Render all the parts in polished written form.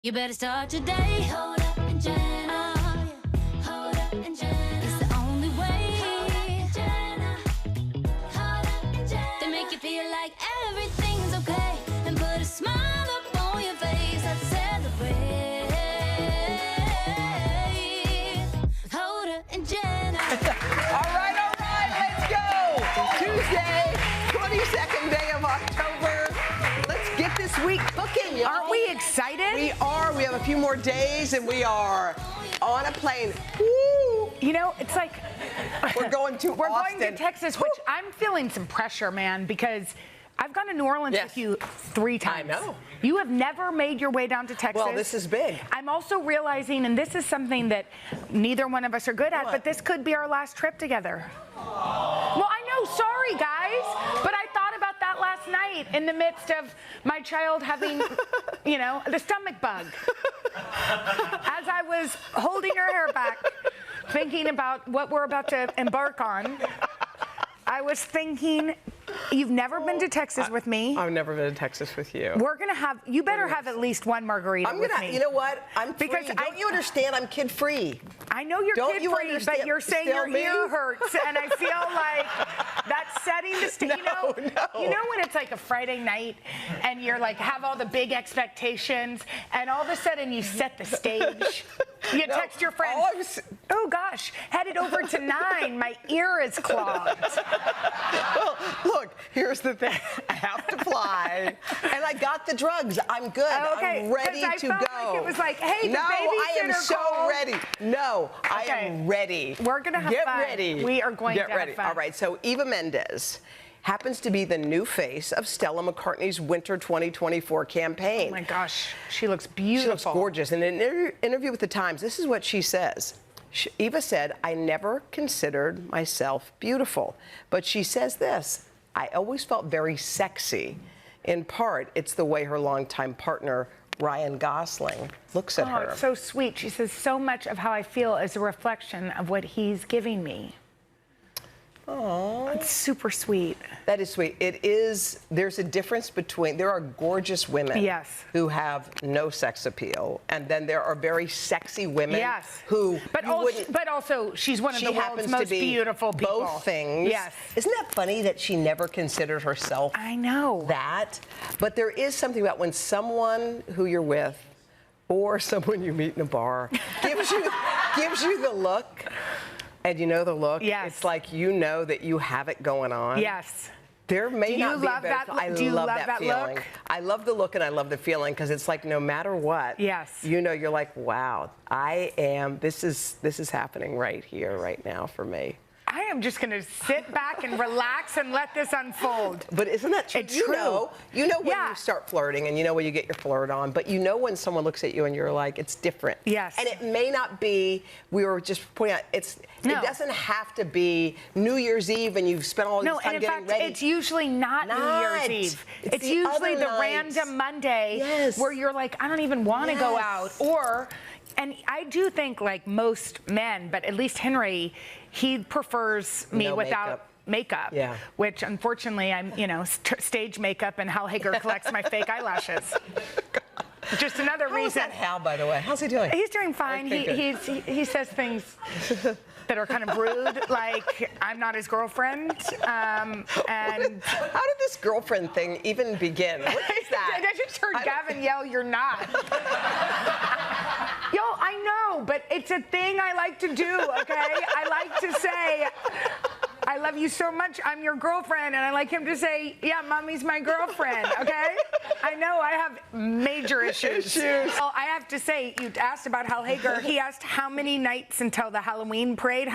You better start today. Hoda and Jenna. Hoda and Jenna. It's the only way. Hoda and Jenna. Hoda and Jenna. They make you feel like everything's okay and put a smile up on your face. Let's celebrate. Hoda and Jenna. All right, let's go. Tuesday, 22nd day of October. Let's get this week cooking, y'all. Aren't we excited? We are. We have a few more days, and we are on a plane. Woo! You know, it's like We're going to we're Austin. going to Texas, which I'm feeling some pressure, man, because I've gone to New Orleans Yes. with you 3 times. I know. You have never made your way down to Texas. Well, this is big. I'm also realizing, and this is something that neither one of us are good at, What? but this could be our last trip together. Well, I know, sorry guys, but I thought about that last night in the midst of my child having, you know, the stomach bug. As I was holding her hair back, thinking about what we're about to embark on, I was thinking, you've never been to Texas with me. I've never been to Texas with you. We're gonna have, you better have at least one margarita I'm with gonna, me. you know what? I'm free. Because Don't you understand? I'm kid free. I know you're Don't you kid-free, but understand? you're saying Still your me? ear hurts, and I feel like that's setting the stage. No. You know when it's like a Friday night, and you're like have all the big expectations, and all of a sudden you set the stage. You text your friends. Oh gosh, headed over to 9. My ear is clogged. Well, look, here's the thing. I have to fly, and I got the drugs. I'm good. Okay, I'm ready 'cause I to felt go. like it was like, hey, the no, I am babysitter so called. ready. No, I Okay. am ready. We're gonna have Get fun. ready. We are going Get to have ready. fun. All right. So Eva Mendes happens to be the new face of Stella McCartney's Winter 2024 campaign. Oh my gosh, she looks She beautiful. looks gorgeous. In an interview with The Times, this is what she says. Eva said, I never considered myself beautiful. But she says this, I always felt very sexy. In part, it's the way her longtime partner, Ryan Gosling, looks at Oh, her. it's so sweet. She says, so much of how I feel is a reflection of what he's giving me. Oh, it's super sweet. That is sweet. It is, there's a difference between, there are gorgeous women Yes. who have no sex appeal, and then there are very sexy women Yes. who But you wouldn't. also, she's one of She the world's happens most to be beautiful people. both things. Yes. Isn't that funny that she never considered herself I know. that? But there is something about when someone who you're with or someone you meet in a bar gives you the look, and you know the look. Yes. It's like you know that you have it going on. Yes. There may Do you not be love a better. that- I do you love love that that feeling. look? I love the look and I love the feeling because it's like no matter what. Yes. You know, you're like, wow, I am. This is happening right here, right now for me. I am just going to sit back and relax and let this unfold. But isn't that true? It's you true. know when Yeah. you start flirting and you know when you get your flirt on, but you know when someone looks at you and you're like, it's different. Yes. And it may not be, we were just pointing out, it No. doesn't have to be New Year's Eve and you've spent all this No, time and in getting fact, ready. it's usually not New Year's Eve. It's It's the usually other the nights. random Monday Yes. where you're like, I don't even want to go Yes. out. Or, and I do think like most men, but at least Henry, he prefers me No without makeup. Yeah. Which unfortunately I'm, you know, stage makeup and Hal Hager collects my fake eyelashes. Just another How is reason. that Hal, by the way? How's he doing? He's doing fine. Okay, He says things that are kind of rude, like I'm not his girlfriend. And How did this girlfriend thing even begin? What is that? I just heard Gavin yell, "You're not." Yo, I know, but it's a thing I like to do. Okay, I like to say, I love you so much, I'm your girlfriend, and I like him to say, yeah, mommy's my girlfriend, okay? I know I have major issues. Well, I have to say, you asked about Hal Hager. He asked how many nights until the Halloween parade,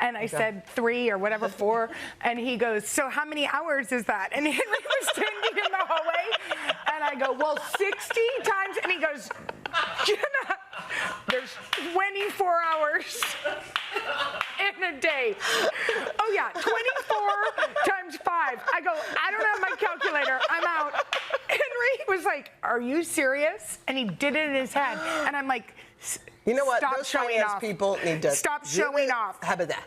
and I said 3 or whatever, 4, and he goes, so how many hours is that? And Henry was standing in the hallway, and I go, well, 60 times, and he goes, Jenna, there's 24 hours in a day. Oh yeah, 24 times 5. I go, I don't have my calculator. I'm out. Henry was like, are you serious? And he did it in his head. And I'm like, You know what? Stop Those showing finance off. people need to Stop showing off. How about that?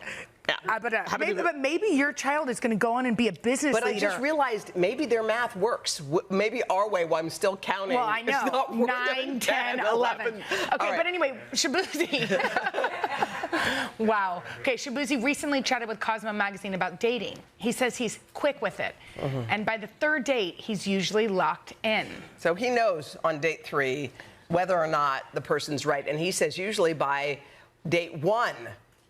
Yeah. But maybe your child is going to go on and be a business But leader. I just realized maybe their math works. Maybe our way, while I'm still counting. Well, I know. It's not 9, 10, 11. Okay, right. but anyway, Shabuzi. Wow. Okay, Shabuzi recently chatted with Cosmo Magazine about dating. He says he's quick with it. And by the third date, he's usually locked in. So he knows on date 3 whether or not the person's right. And he says usually by date 1,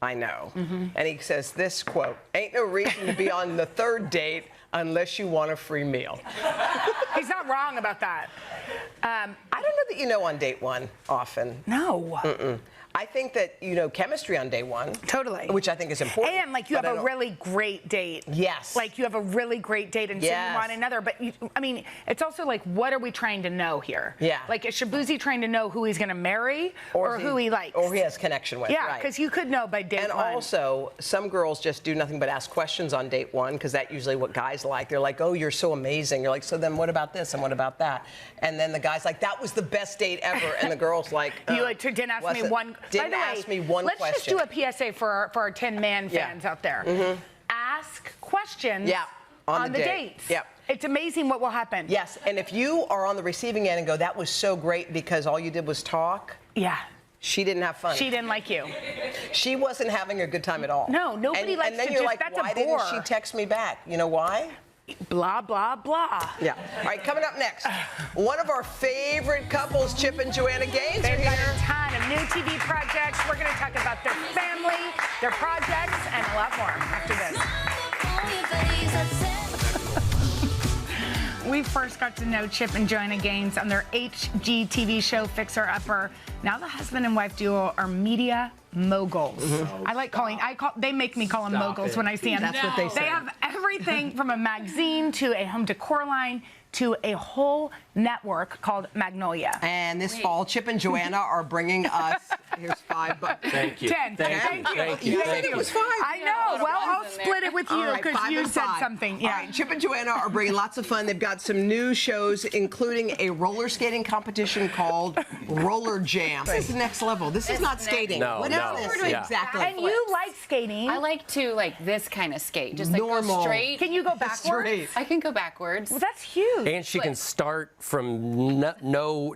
I know. And he says this quote, "Ain't no reason to be on the third date unless you want a free meal." He's not wrong about that. I don't know that you know on date 1 often. No. I think that you know chemistry on day 1. Totally. Which I think is important. And like you have a really great date. Yes. Like you have a really great date and so you want another. But I mean, it's also like, what are we trying to know here? Yeah. Like is Shabuzi trying to know who he's going to marry or who he likes? Or he has connection with. Yeah, right. because you could know by date 1. And also, some girls just do nothing but ask questions on date 1 because that's usually what guys like. They're like, "Oh, you're so amazing." You're like, "So then what about this and what about that?" And then the guy's like, "That was the best date ever." And the girl's like, You didn't ask me one. Didn't by the ask way, me one let's question. just do a PSA for our 10 man fans out there. Ask questions on the dates. Yep. It's amazing what will happen. Yes, and if you are on the receiving end and go, "That was so great because all you did was talk," Yeah. she didn't have fun. She didn't like you. She wasn't having a good time at all. No, nobody likes And then to you're just- like, that's a "Why didn't bore." she text me back?" You know why? Blah, blah, blah. Yeah. All right, coming up next, one of our favorite couples, Chip and Joanna Gaines, are They've got here. a ton of new TV projects. We're going to talk about their family, their projects, and a lot more after this. We first got to know Chip and Joanna Gaines on their HGTV show Fixer Upper. Now the husband and wife duo are media moguls. They make me call them moguls when I see them. That's what they say. They have everything from a magazine to a home decor line to a whole network called Magnolia. And this fall, Chip and Joanna are bringing us, here's $5. Thank you. 10. Thank you. Thank you. You Thank said it you. was 5. I know. Well, I'll split it with you All right, because 5 you and said 5. something. Yeah. All right, Chip and Joanna are bringing lots of fun. They've got some new shows, including a roller skating competition called Roller Jam. This is next level. This is not skating. No, What is no. this? We're doing Exactly. And you like skating. I like to this kind of skate, just like Normal. go straight. Can you go backwards? Straight. I can go backwards. Well, that's huge. And she can start from no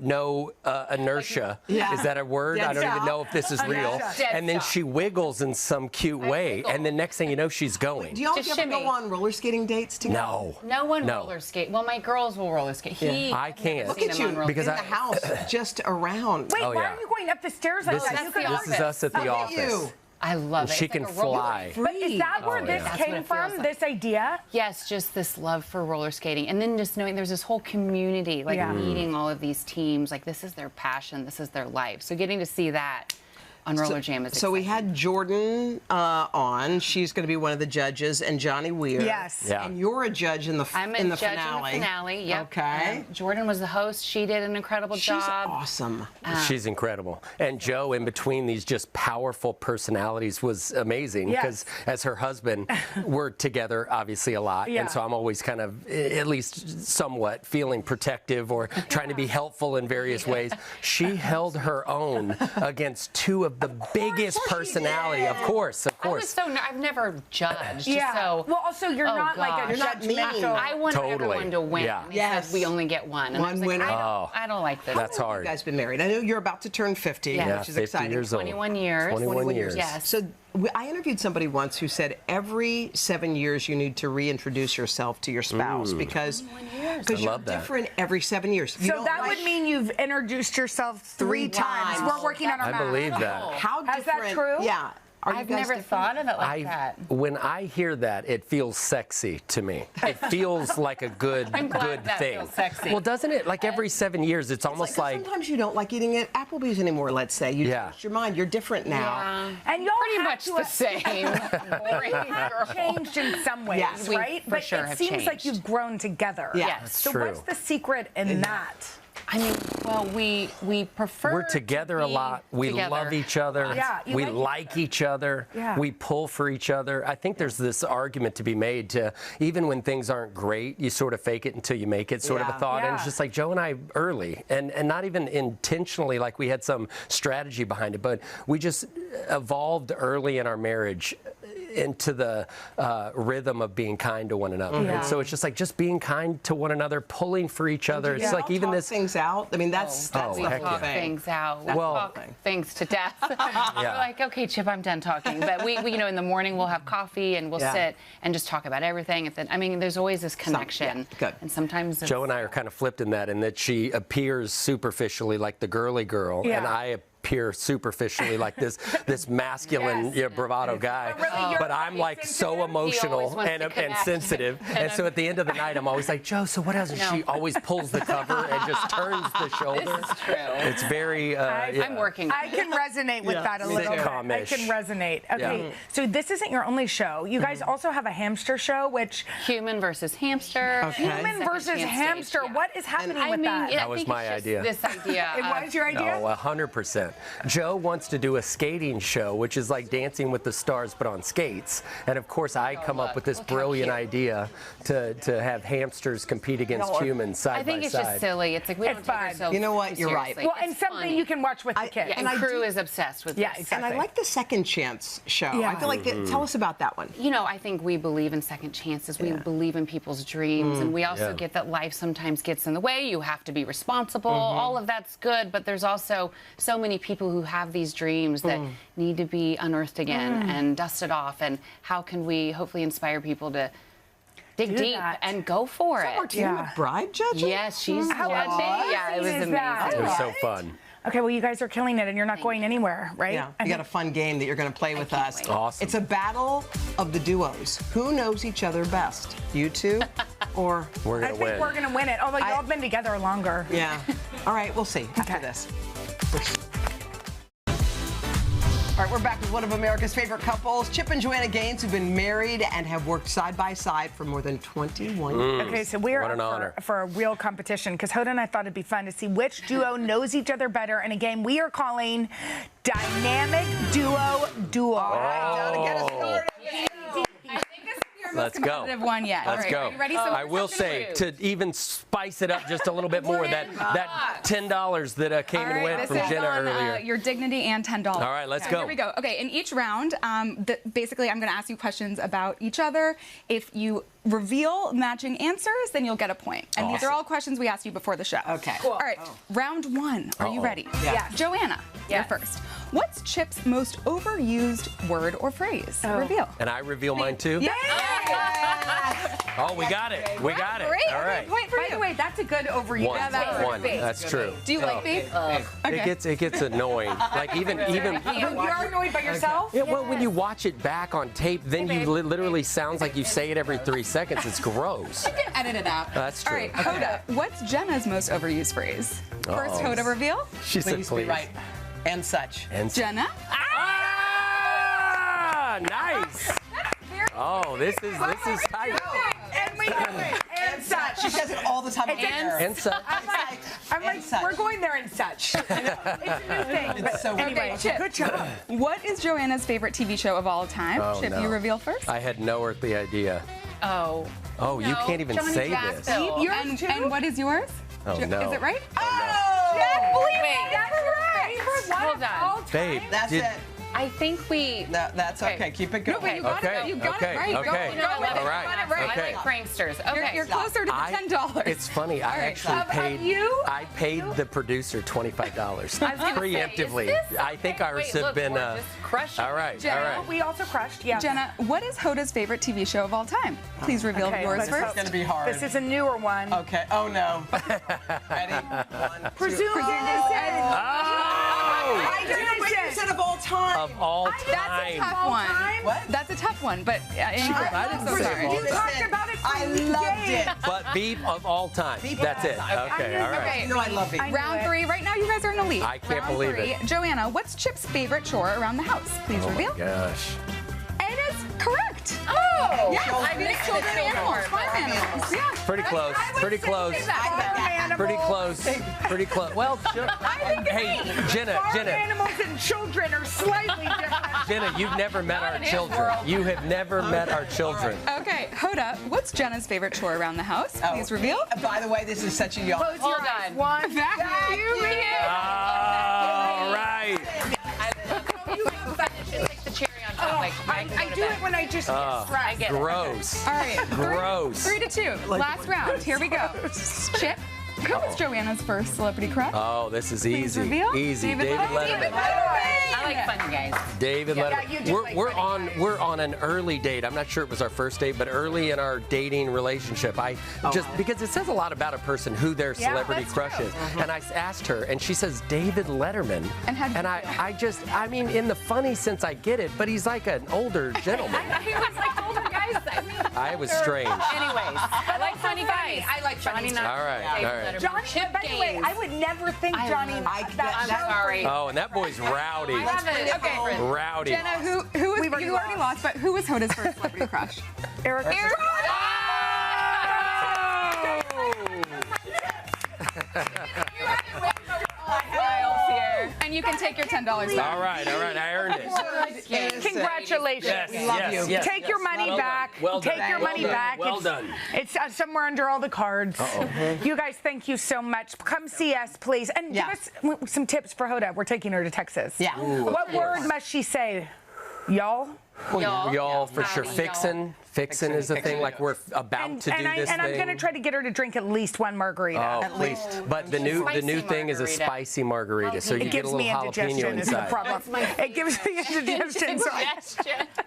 inertia. Yeah. Is that a word? Dead I don't even stop. know if this is real. Dead And then stop. she wiggles in some cute way. wiggle. And the next thing you know, she's going. Do y'all Just ever go shimmy. on roller skating dates together? No. No one No. roller skate. Well, my girls will roller skate. I can't. Look Seen at him on you roller Because in I- the house, just around. Wait, Oh, why yeah. are you going up the stairs like This that? is, You could this is us at the Look at office. you. I love it. She It's like can a roller- fly. But is that where Oh, this yeah. That's what came it from, feels like. this idea? Yes, just this love for roller skating. And then just knowing there's this whole community, like Yeah. meeting all of these teams. Like this is their passion, this is their life. So getting to see that on Roller Jam is So we exciting. had Jordan on. She's going to be one of the judges, and Johnny Weir. Yes. Yeah. And you're a judge in the I'm a in the judge finale. in the finale. Yep. Okay. Jordan was the host. She did an incredible She's job. awesome. She's incredible. And Joe, in between these just powerful personalities, was amazing Yes. because as her husband, we're together obviously a lot. Yeah. And so I'm always kind of, at least somewhat, feeling protective or trying to be helpful in various ways. She held her own against two of the biggest personality. Of course, of I was course. so I've never judged. Yeah. So Well, also, you're Oh, not like a gosh. You're not mean. judgmental. I wanted Totally. everyone to win. Yeah. And he Yes. said we only get one. And One I was like, winner. I don't like this. That's hard. You guys been married. I know you're about to turn 50, Yeah. which is 50 exciting. years old. 21 years. 21 years. Yes. So I interviewed somebody once who said every 7 years you need to reintroduce yourself to your spouse because I you're love that. different every 7 years. You So don't that like- would mean you've introduced yourself three times. times. We're working on our I math. believe that. How Is that different? true? Yeah. Are you I've guys never different? thought of it like that. When I hear that, it feels sexy to me. It feels like a good, I'm glad good that thing. feels sexy. Well, doesn't it? Like every 7 years, it's almost like sometimes you don't like eating at Applebee's anymore. Let's say you Yeah. changed your mind. You're different now. Yeah. And y'all Pretty have much to the same. Boring girl. changed in some ways, Yes. We right? for But sure it have seems like changed. you've grown together. Yeah. Yes. So True. what's the secret in that? I mean, well, we prefer. We're together a lot. We love each other. Yeah, you we like like each other. Yeah. We pull for each other. I think there's this argument to be made to even when things aren't great, you sort of fake it until you make it sort of a thought. And it's Yeah. just like Joe and I early, and not even intentionally like we had some strategy behind it, but we just evolved early in our marriage into the rhythm of being kind to one another. Yeah. And so it's just like just being kind to one another, pulling for each other. It's like even talk this things out. I mean, that's the We heck whole talk thing. things out. We Well- talk things to death. We're like, okay, Chip, I'm done talking. But we you know, in the morning we'll have coffee and we'll sit and just talk about everything. And then, I mean, there's always this connection. good. And sometimes it's, Joe and I are kind of flipped in that she appears superficially like the girly girl, Yeah. and I appear superficially like this masculine, bravado guy. really, you're But I'm like so sensitive. He always emotional wants and to connect. sensitive. And so at the end of the night, I'm always like, Joe, so what else? And she always pulls the cover and just turns the shoulder. This is true. It's very. I'm working. I can resonate with that a little bit. I Sitcom-ish. can resonate. Okay, Yeah. so this isn't your only show. You guys also have a hamster show, which Human versus hamster. human Second versus chance hamster. stage, yeah. What is happening I with mean, that? That was think my it's just idea. This idea. It was your idea? Oh, 100%. Joe wants to do a skating show, which is like Dancing with the Stars, but on skates. And of course, I come up with this Look how brilliant cute. idea to have hamsters compete against humans side by side. I think it's just silly. It's like we don't It's take fun. ourselves You know what? too You're right. seriously. Well, and It's something funny. you can watch with the kids. Yeah, and I Crew do- is obsessed with Yeah, this. exactly. And I like the Second Chance show. Yeah. I feel like tell us about that one. You know, I think we believe in second chances. We believe in people's dreams. And we also get that life sometimes gets in the way. You have to be responsible. All of that's good. But there's also so many people who have these dreams that need to be unearthed again and dusted off. And how can we hopefully inspire people to dig Do deep that. and go for it? Martina Yeah. McBride judging? Yes, she's How judging. Yeah, it was amazing is that? amazing. It was so Right? fun. Okay, well, you guys are killing it, and you're not going anywhere, right? Yeah, we got a fun game that you're going to play with us. wait. Awesome. It's a battle of the duos. Who knows each other best? You two or We're I going to think win. we're going to win it, although y'all have been together longer. yeah? All right, we'll see after Okay. this. All right, we're back with one of America's favorite couples, Chip and Joanna Gaines, who've been married and have worked side by side for more than 21 years. Okay, so we're What an up honor. for a real competition because Hoda and I thought it'd be fun to see which duo knows each other better in a game we are calling Dynamic Duo Duel. Now to get us started. Let's go. One yet. Let's All right, go. are you ready? So I we're will gonna say, choose. to even spice it up just a little bit more, that $10 that came All and right, went this from is Jenna on earlier. your dignity and $10. All right, let's So go. Here we go. Okay, in each round, basically I'm going to ask you questions about each other. If you reveal matching answers, then you'll get a point. And these are all questions we asked you before the show. Okay. All right, round one. Are you ready? Yeah. Joanna, Yes. you're first. What's Chip's most overused word or phrase? Reveal. And I reveal mine too? Yeah. Oh, we got it. We got it. Great. All Okay, right. point for By you. the way, that's a good overuse. One. One. That's true. Do you like beef? It gets annoying. Like even You are annoyed by yourself? yeah, well, when you watch it back on tape, then you literally sounds like you say it every 3 seconds. It's gross. Edit it out. That's All true. right, Hoda, what's Jenna's most overused phrase? First, Uh-oh. Hoda reveal. She said, Please please. be right. And such. And Jenna. ah, nice. Oh, this is tight. And we have it. And such. She says it all the time. And so, I'm like, such. we're going there and such. It's a new thing. But so weird. anyway, Chip. good job. What is Joanna's favorite TV show of all time? Oh, Chip, no. you reveal first. I had no earthly idea. Oh. Oh, you can't even Johnny say Jackson. this. Yours too? And what is yours? Oh, no. Is it right? Can't believe Wait. it. That's right. Favorite one Hold of on. all time. Babe, That's did- it. I think we. No, that's okay. Keep it going. No, but you got Okay, it. You got okay, it right. okay. Go, go with it. All right, You got it right. okay. I like pranksters. Okay. You're closer to the $10. It's funny. I actually How about paid. you? I paid the producer $25 gonna say, preemptively. is this I think ours Wait, have look, been. we're just crushing. All right, Jenna, all right. We also crushed, yeah. Jenna, what is Hoda's favorite TV show of all time? Please reveal Okay, yours let's first. hope- It's gonna be hard. This is a newer one. Okay. Oh no. Ready? One, Presume Oh! I didn't Wait, you said of all time. Of all That's a time. tough one. time? What? That's a tough one, but Ingrid, I I'm didn't so say sorry. of all You talked Listen, about it for I the loved game. it. But beef of all time. Beef That's of it. all time. Okay, all right. Okay. You know I love it. Round three. Right now, you guys are in the lead. I can't Round believe three. it. Joanna, what's Chip's favorite chore around the house? Please Oh reveal. my gosh. It is Correct. Oh! Yes, I did children and animals. Farm animals. Yeah. Pretty close. Pretty close. Pretty close. Pretty close. Well, hey, Jenna. Animals and children are slightly different. Jenna, you've never met our children. You have never met our children. Okay, Hoda, what's Jenna's favorite chore around the house? Please reveal. By the way, this is such a young. Close your eyes. One. All right. I do it when I just get stressed. Gross. All right. Gross. 3-2. Last round. Here we go. Chip, who was Joanna's first celebrity crush? Oh, this is easy. reveal. Easy. David Letterman. I like fun guys. David Letterman. you do like funny guys. We're on an early date. I'm not sure it was our first date, but early in our dating relationship, because it says a lot about a person who their celebrity that's crush true. is. And I asked her, and she says David Letterman. And how'd you feel? I mean, in the funny sense, I get it, but he's like an older gentleman. He was like older guys. I mean, I was strange. anyways, I like funny guys. I like funny Johnny. stuff. All right. Johnny, Chip by the way, games. I would never think Johnny. I'm sorry. Oh, and that boy's rowdy. I love it. Okay. Rowdy. Jenna, who was, you already lost, but who was Hoda's first celebrity crush? Eric. And you can take your $10 back. All right. I earned it. Congratulations. Yes. Take your money back. Well done. Take your money back. Well done. It's somewhere under all the cards. You guys, thank you so much. Come see us, please. And give us some tips for Hoda. We're taking her to Texas. Yeah. What word must she say? Y'all? Y'all for sure. Howdy, Fixin'. Fixin' is the thing. Like we're about to do this thing. And I'm going to try to get her to drink at least one margarita. Oh, please. But the new thing is a margarita. spicy margarita, so you It get a gives little me jalapeno indigestion is the inside. problem. It gives me indigestion. So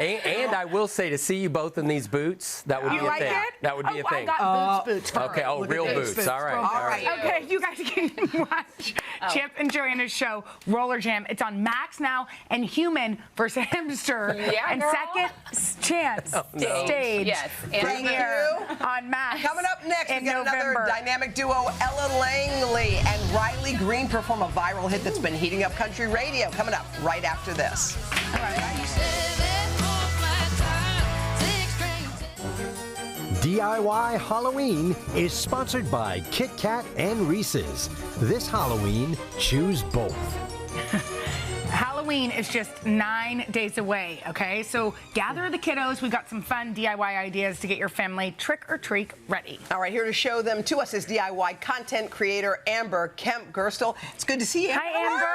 And I will say, to see you both in these boots, that would be you a like thing. it? That would be a I thing. got boots for Okay. her. Oh, real boots. All right. Okay, you guys can watch Chip and Joanna's show, Roller Jam. It's on Max now, and Human versus Hamster. Yeah, and girl. Second Chance Stage. Yes. Premiere on Max. Coming up next, in we got November. another dynamic duo, Ella Langley and Riley Green, perform a viral hit that's been heating up country radio. Coming up right after this. DIY Halloween is sponsored by Kit Kat and Reese's. This Halloween, choose both. Halloween is just 9 days away, okay? So gather the kiddos. We've got some fun DIY ideas to get your family trick or treat ready. All right, here to show them to us is DIY content creator Amber Kemp Gerstel. It's good to see you. Hi, Amber.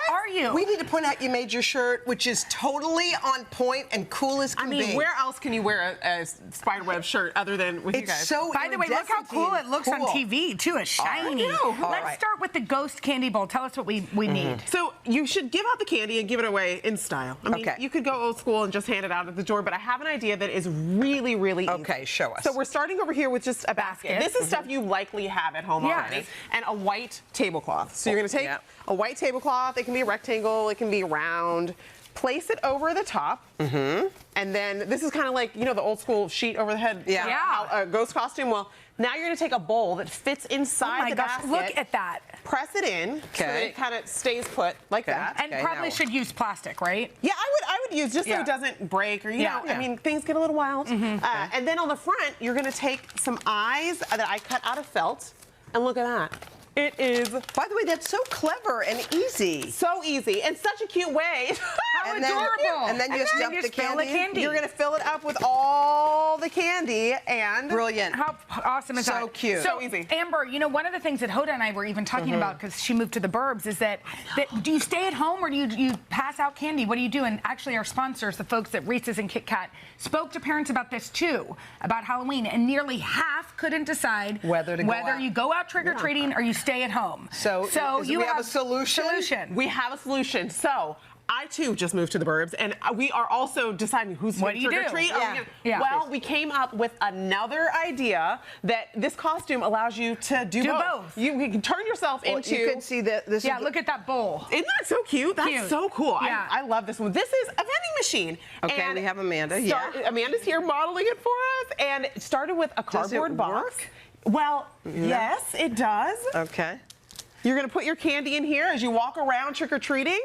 How are you? We need to point out you made your shirt, which is totally on point and cool as can be. I mean, where else can you wear a spiderweb shirt other than with you It's guys? so By the way, look how cool it looks on cool. TV, too. It's shiny. All Let's right. start with the ghost candy bowl. Tell us what we need. So you should give out the candy and give it away in style. I mean, Okay. you could go old school and just hand it out at the door, but I have an idea that is really, really easy. Okay, show us. So we're starting over here with just a basket. Basket. This is stuff you likely have at home Yeah. already. And a white tablecloth. So you're going to take Yeah. a white tablecloth. It can be a rectangle. It can be round. Place it over the top. And then this is kind of like, you know, the old school sheet over the head. Yeah. Yeah. A ghost costume. Well, now you're going to take a bowl that fits Oh inside my the gosh, basket. look at that. Press it in so that Okay. it kind of stays put like Okay. that. And Okay, probably now- should use plastic, right? Yeah, I would use just so Yeah. it doesn't break or, you Yeah. know, I mean, things get a little wild. And then on the front, you're going to take some eyes that I cut out of felt. And look at that. It is By the way, that's so clever and easy. so easy and such a cute way. How And then- adorable. and then you stuff the fill the candy? candy. You're going to fill it up with all the candy and... Brilliant. How awesome is that? So cute. So easy. Amber, you know, one of the things that Hoda and I were even talking about, because she moved to the burbs, is that do you stay at home or do you pass out candy? What do you do? And actually our sponsors, the folks at Reese's and Kit Kat, spoke to parents about this too, about Halloween, and nearly half couldn't decide Whether to go out. you go out trick-or-treating or you stay at home. So you we have a solution? We have a solution. So I too just moved to the burbs, and we are also deciding who's What going do to you trick or treat. do? Yeah. Well, we came up with another idea that this costume allows you to do both. You can turn yourself Well, into. you can see that this Yeah, is look at that bowl. Isn't that so cute? That's Cute. so cool. Yeah. I love this one. This is a vending machine. Okay, And we have Amanda. Amanda's here modeling it for us, and it started with a Does it cardboard box. work? Well, yes, it does. Okay. You're going to put your candy in here as you walk around trick-or-treating.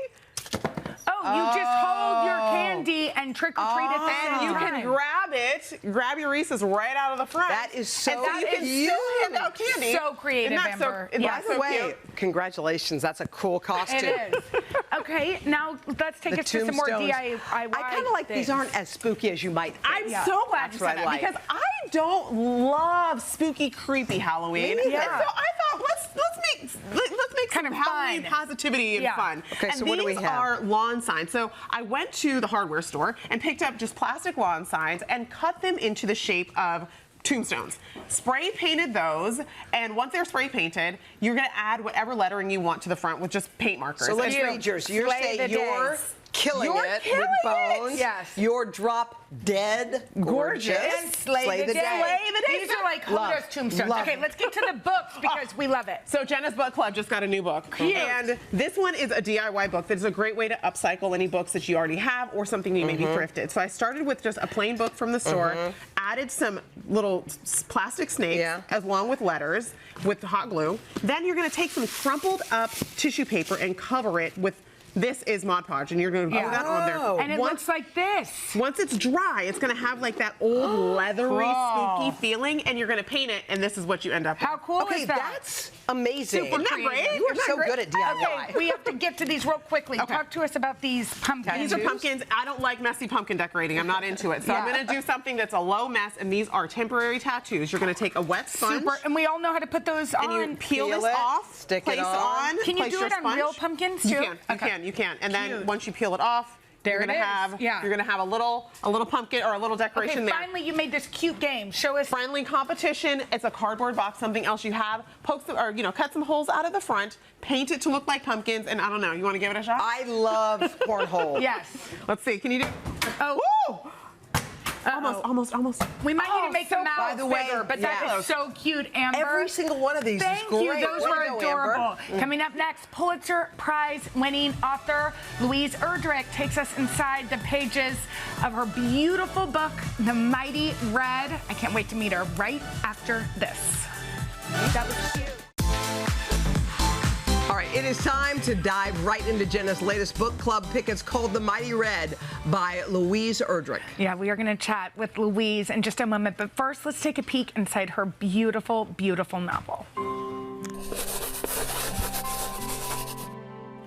Oh, you just hold your candy and trick or treat at the same And you time. can grab your Reese's right out of the front. That is so and you can still hand out candy. So creative, Isn't that so- Amber. isn't Yeah. that By the so way, cute? congratulations. That's a cool costume. It is. Okay, now let's take The us to some more tombstones. DIY. I kind of like these aren't as spooky as you might think. I'm so glad That's you what said I that like. because I don't love spooky, creepy Halloween. Me neither. And so I thought let's make Kind some of Halloween fun. positivity and Yeah. fun. Okay, and so what do we these have? are lawn signs. So I went to the hardware store and picked up just plastic lawn signs and cut them into the shape of tombstones. Spray painted those, and once they're spray painted, you're gonna add whatever lettering you want to the front with just paint markers. So let's And read yours. You're Slay saying the you're days. killing You're it killing with it. bones. Yes. You're drop dead gorgeous. And slay the day. Slay the day. These are like Love. Hoda's tombstones. Love. Okay, let's get to the books because we love it. So Jenna's Book Club just got a new book. Cute. And this one is a DIY book that is a great way to upcycle any books that you already have or something you maybe thrifted. So I started with just a plain book from the store, added some little plastic snakes along with letters with hot glue. Then you're gonna take some crumpled up tissue paper and cover it with this is Mod Podge, and you're gonna glue that on there. And it looks like this. Once it's dry, it's gonna have like that old leathery, spooky feeling, and you're gonna paint it, and this is what you end up with. How cool Okay, is that? that's amazing. Isn't that great? You are Isn't that so great? good at DIY. Okay, we have to get to these real quickly. Okay. Talk to us about these pumpkins. These are pumpkins. I don't like messy pumpkin decorating. I'm not into it. So I'm going to do something that's a low mess, and these are temporary tattoos. You're going to take a wet sponge. Super, and we all know how to put those And on. you peel Peel this it, off, stick it place it on. on. Can you place do your it on sponge. real pumpkins, too? You can, Okay. you can. And then Cute. once you peel it off, There you're it gonna is. have Yeah. you're gonna have a little pumpkin or a little decoration Okay, there. finally you made this cute game. Show us. Friendly competition. It's a cardboard box, something else you have. Poke some, or cut some holes out of the front, paint it to look like pumpkins, and I don't know. You want to give it a shot? I love cornhole. Yes. Let's see. Can you do? Oh. Woo! Almost. We might need to make the mouth by the way, bigger, but that yeah. is so cute, Amber. Every single one of these Thank is great. you. Those Way were to go, adorable. Amber. Coming up next, Pulitzer Prize winning author Louise Erdrich takes us inside the pages of her beautiful book, The Mighty Red. I can't wait to meet her right after this. That was cute. All right, it is time to dive right into Jenna's latest book club pick. It's called The Mighty Red by Louise Erdrich. Yeah, we are going to chat with Louise in just a moment, but first let's take a peek inside her beautiful, beautiful novel.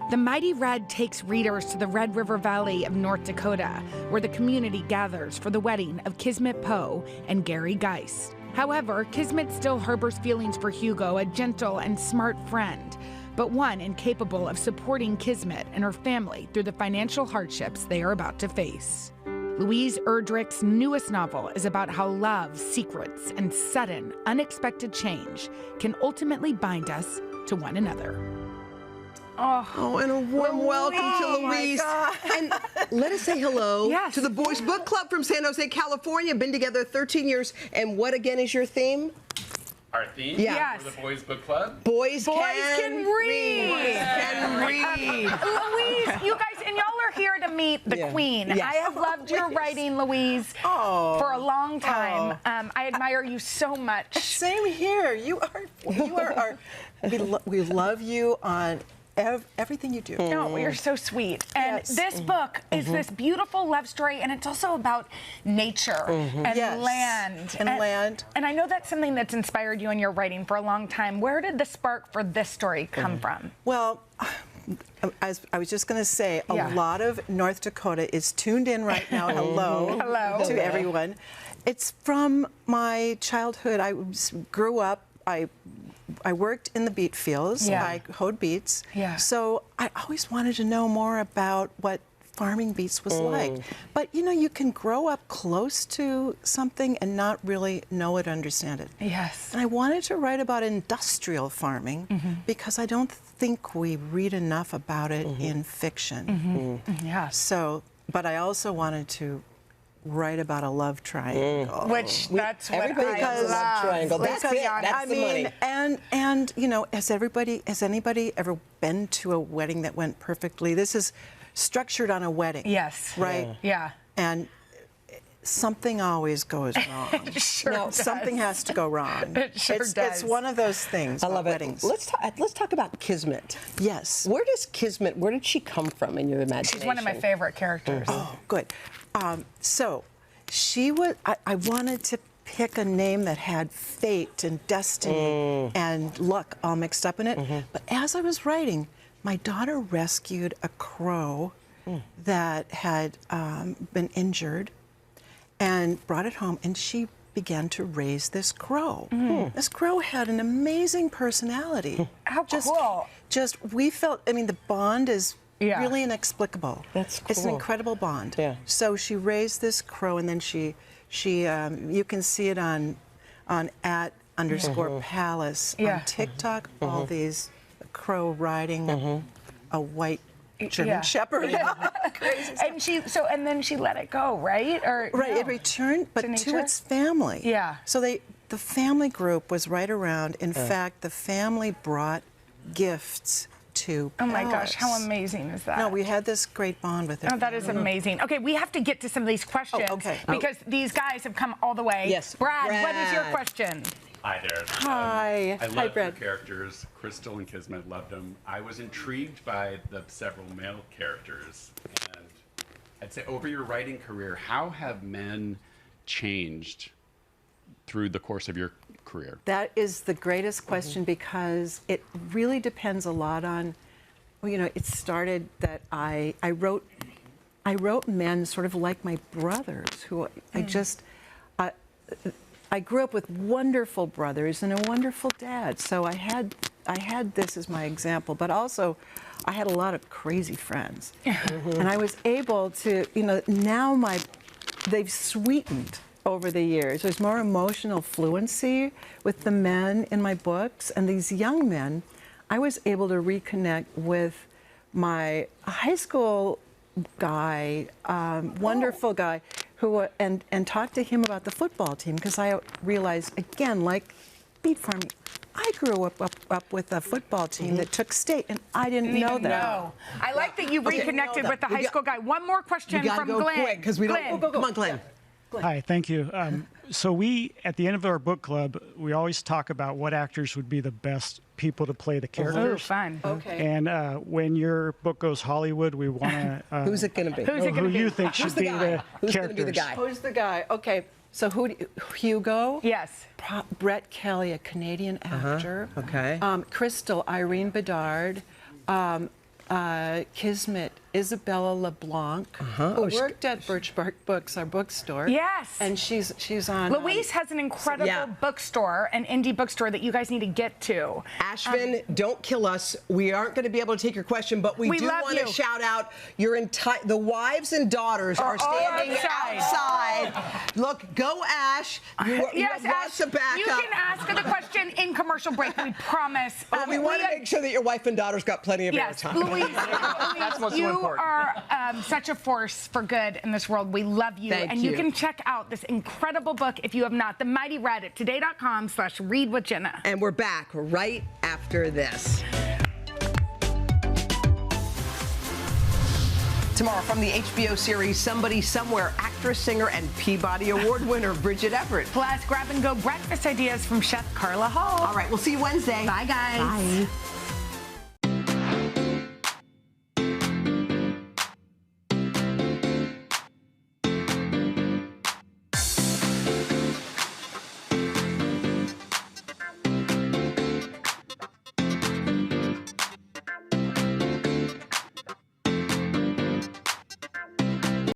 The Mighty Red takes readers to the Red River Valley of North Dakota, where the community gathers for the wedding of Kismet Poe and Gary Geist. However, Kismet still harbors feelings for Hugo, a gentle and smart friend, but one incapable of supporting Kismet and her family through the financial hardships they are about to face. Louise Erdrich's newest novel is about how love, secrets, and sudden, unexpected change can ultimately bind us to one another. Oh, and a warm welcome to Louise. And let us say hello to the Boys Book Club from San Jose, California. Been together 13 years. And what again is your theme? Our theme Yeah. for the Boys Book Club? Boys can read. Boys can read. Louise, you guys, and y'all are here to meet the queen. Yes. I have loved your writing, Louise, for a long time. I admire you so much. Same here. You are our. We love you on everything you do. No, you're so sweet. And this book is this beautiful love story, and it's also about nature and land. And land. And I know that's something that's inspired you in your writing for a long time. Where did the spark for this story come from? Well, as I was just going to say, a lot of North Dakota is tuned in right now. Hello. Hello. To everyone. It's from my childhood. I grew up. I worked in the beet fields. I hoed beets. So I always wanted to know more about what farming beets was like. But you can grow up close to something and not really know it, understand it. Yes. And I wanted to write about industrial farming because I don't think we read enough about it in fiction. Yeah. So, but I also wanted to write about a love triangle. Which that's what Everybody I loves a love triangle. Let's That's be it. honest. That's the money. And has anybody ever been to a wedding that went perfectly? This is structured on a wedding. Yes. Right? Yeah. And something always goes wrong. Sure no, does. something has to go wrong. It sure it's, does. It's one of those things. I love about it. weddings. Let's talk about Kismet. Yes. Where did she come from in your imagination? She's one of my favorite characters. Oh, good. So she was. I wanted to pick a name that had fate and destiny and luck all mixed up in it. But as I was writing, my daughter rescued a crow that had been injured and brought it home, and she began to raise this crow. This crow had an amazing personality. How cool. We felt, I mean, the bond is really inexplicable. That's It's an cool. incredible bond. Yeah. So she raised this crow, and then she you can see it on @_palace on TikTok. All these crow riding a white German Shepherd. And then she let it go, right? Or Right, no? it returned, but to nature? its family. Yeah. So the family group was right around. In fact, the family brought gifts to Oh my gosh, Palace. how amazing is that? No, we had this great bond with it. Oh, that is amazing. Okay, we have to get to some of these questions because these guys have come all the way. Yes. Brad, what is your question? Hi there. Hi. I Hi, love your Brad. characters. Crystal and Kismet loved them. I was intrigued by the several male characters. And I'd say over your writing career, how have men changed through the course of your career? That is the greatest question because it really depends a lot on, well, you know, it started that I wrote men sort of like my brothers who I grew up with wonderful brothers and a wonderful dad. So I had this as my example, but also I had a lot of crazy friends. And I was able to, you know, now they've sweetened over the years. There's more emotional fluency with the men in my books, and these young men, I was able to reconnect with my high school guy, wonderful guy, who and talk to him about the football team because I realized again, like beet farming, I grew up with a football team that took state, and I didn't know that. No. I like that you reconnected with the high school guy. One more question from go Glenn. quick because we don't. Come on, Glenn. Hi, thank you. So we, at the end of our book club, we always talk about what actors would be the best people to play the characters. Oh, fun. Okay. And when your book goes Hollywood, we want to Who's it going to be? who you think should be the Who's characters. going to be the guy? Who's the guy? Okay, so Hugo? Yes. Brett Kelly, a Canadian actor. Okay. Crystal, Irene Bedard. Kismet, Isabella LeBlanc, who worked at Birchbark Books, our bookstore. Yes. And she's on. Louise has an incredible bookstore, an indie bookstore that you guys need to get to. Ashvin, don't kill us. We aren't going to be able to take your question, but we do love want to you. shout out the wives and daughters are all standing outside. Look, go Ash. You Yes, have lots of backup. you can ask her the question in commercial break. We promise. We want to make sure that your wife and daughter's got plenty of airtime. Louise, you are such a force for good in this world. We love you. Thank and you you. can check out this incredible book if you have not. The Mighty Red at today.com/readwithjenna. And we're back right after this. Tomorrow from the HBO series Somebody Somewhere, actress, singer, and Peabody Award winner Bridget Everett. Plus, grab-and-go breakfast ideas from Chef Carla Hall. All right, we'll see you Wednesday. Bye, guys. Bye.